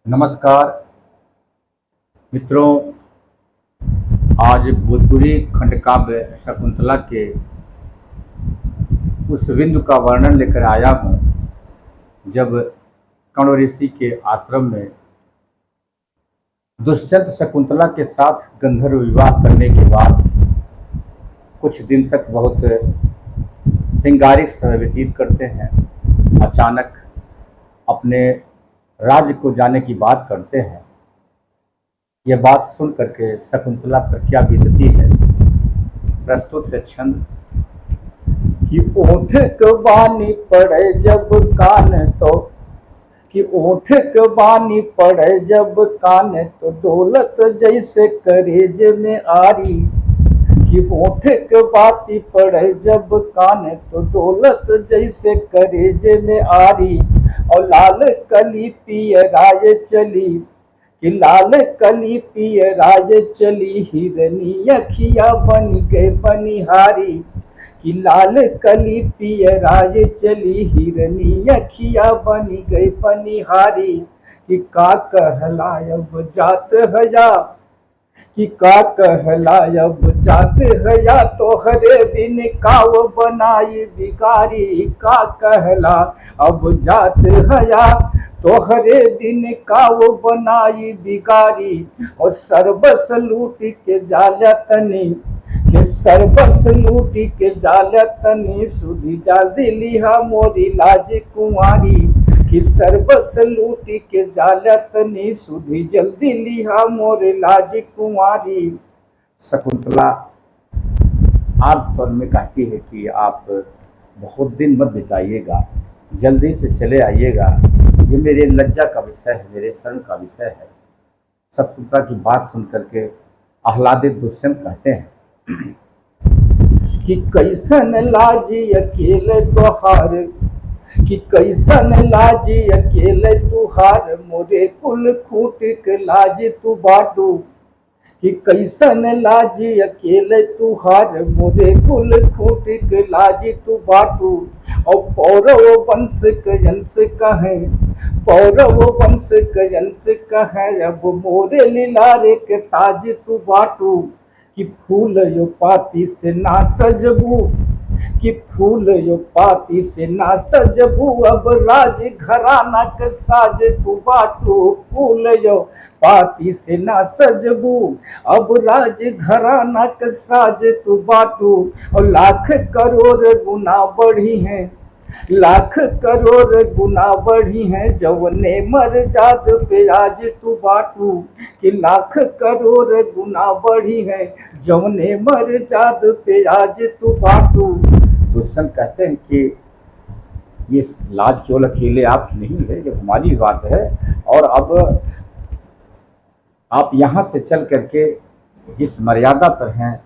नमस्कार मित्रों। आज भोजपुरी खंडकाव्य शकुंतला के उस बिंदु का वर्णन लेकर आया हूँ जब कण्व ऋषि के आश्रम में दुष्यंत शकुंतला के साथ गंधर्व विवाह करने के बाद कुछ दिन तक बहुत श्रृंगारिक समय व्यतीत करते हैं। अचानक अपने राज्य को जाने की बात करते हैं। यह बात सुन करके शकुंतला पर क्या बीतती है, प्रस्तुत है छंद। कि ओठ क बानी पड़े जब कान तो कि ओठ क बानी पड़े जब कान तो दौलत जैसे करेज में आरी। कि ओठ क बाती पड़े जब कान तो दौलत जैसे करेज में आरी। और लाल कली पिय राय चली कि लाल कली पिय राज चली हिरनी अखिया बन गए बनिहारी। कि लाल कली पिय राज चली हिरनी अखिया बन गई बनिहारी। कि का कहलायब जात हया कि का कहलायब जात हया तोहरे बिन काव बनाई बिगारी। का कहला अब जात हया तोहरे दिन काव बनाई बिगारी। और सर्वस लूट के जाल्या तनी कि सर्वस लूट के जाल्या तनी सुधी जा दिलिहा मोरी लाज कुंवारी। कि सर्वस लूट के जाल्या तनी सुधी जल्दी लिहा मोरे लाज कुंवारी। शकुंतला आप स्वर में कहती है कि आप बहुत दिन मत बिताइएगा, जल्दी से चले आइएगा, ये मेरे लज्जा का विषय है, मेरे शर्म का विषय है। शकुंतला की बात सुन करके आह्लादित दुष्यंत कहते हैं कि कैसन लाजी अकेले तोहार कि कैसन लाजी अकेले तुहार मोरे कुल खूट के लाज तू बाटू। कि कैसन लाजी अकेले तुहार मोरे कुल खूट के लाज तू बाटू। और पौरव वंश कयंस कहे पौरव वंश कयंस कहे अब मोरे लीलारे के ताज तू बाटू। कि फूल यो पाती से ना सजबू कि फूल यो पाती से ना सजबू अब राज घराना के साज तू बाटू। फूल यो पाती से ना सजबू अब राज घराना के साज तू बाटू। और लाख करोड़ गुना बढ़ी हैं लाख करोड़ गुना बढ़ी हैं जवने मर जात पे आज तू बाटू। कि लाख करोड़ गुना बढ़ी हैं जवने मर जात पे आज तू बाटू। दुष्यंत कहते हैं कि ये लाज केवल अकेले आप नहीं है, ये हमारी बात है। और अब आप यहाँ से चल करके जिस मर्यादा पर हैं,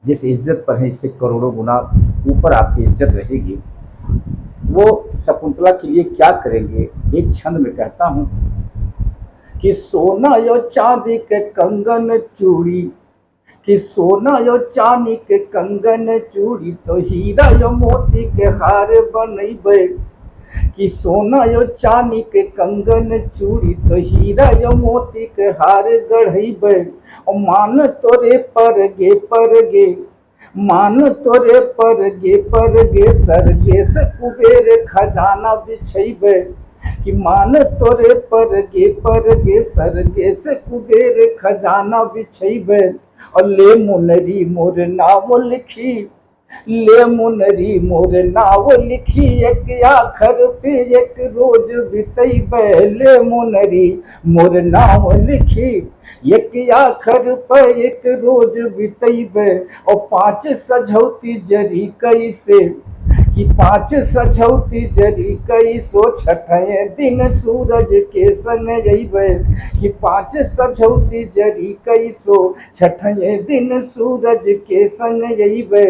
जिस इज्जत पर हैं, इससे करोड़ों गुना ऊपर आपकी इज्जत रहेगी। वो शकुंतला के लिए क्या करेंगे, एक छंद में कहता हूँ कि सोना यो चांदी के कंगन चूड़ी कि सोना यो चांदी के कंगन चूड़ी तो हीरा यो मोती के हार बनैबे। कि सोना यो चांदी के कंगन चूड़ी तो हीरा यो मोती के हार गढ़ैबे। और मान तोरे पर गे मान तोरे पर गे सरगे से कुबेर खजाना बिछैबे। कि मान तोरे पर गे सरगे से कुबेर खजाना बिछैबे। और ले मुनरी मोर नाव लिखी ले मुनरी मोर नाव लिखी एक आखर पे एक रोज बितैबे। ले मुनरी मोर नाव लिखी एक आखर पे एक रोज बितैबे। और पाँच सझौती जरी कैसे कि पाँच सझौती जरी कैसो छठे दिन सूरज के संग अइबे। कि पाँच सझौती जरी कैसो छठे दिन सूरज के संग अइबे।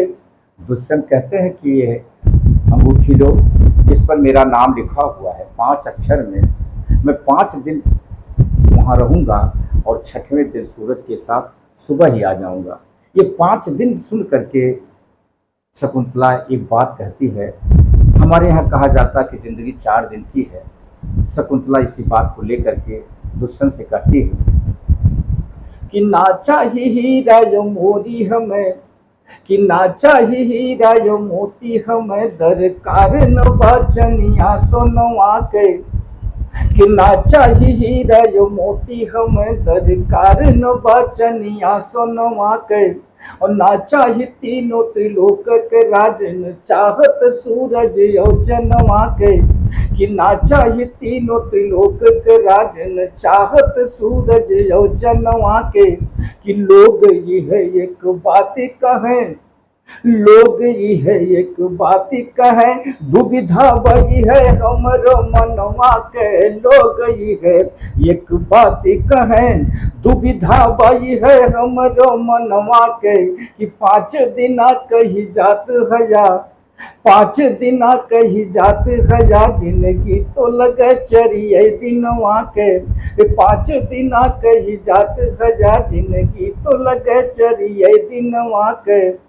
दुष्यंत कहते हैं कि ये अंगूठी लो, इस पर मेरा नाम लिखा हुआ है 5 अक्षर में। मैं 5 दिन वहाँ रहूँगा और छठवें दिन सूरज के साथ सुबह ही आ जाऊँगा। ये 5 दिन सुन करके शकुंतला एक बात कहती है। हमारे यहाँ कहा जाता है कि जिंदगी 4 दिन की है। शकुंतला इसी बात को लेकर के दुष्यंत से कहती है कि ना चाहिए हीरा यो मोरी हमें, कि ना चाहिए हीरा यो मोती हमें, दरकार न बाचनिया सोनवा के, कि ना चाहिए हीरा यो मोती हमें, दरकार न बाचनिया सोनवा के, और ना चाहिए तीनों त्रिलोक के राजन, चाहत सूरज यो जनवा के, कि ना चाहिए तीनों त्रिलोक के राजन, चाहत सूरज यो जनवा के, कि लोग ये है एक बात कहें, लोग ये है एक बात कहे, दुविधा बही है हमरो मनवा के, लोग ये है एक बात कहे, दुविधा बही है हमरो मनवा के, कि 5 दिना कही जात हया, 5 दिना कही जात हया, जिंदगी तो लगे चरिए दिनवा के, 5 दिना कही जात हया, जिंदगी तो लगे चरिए दिनवा के,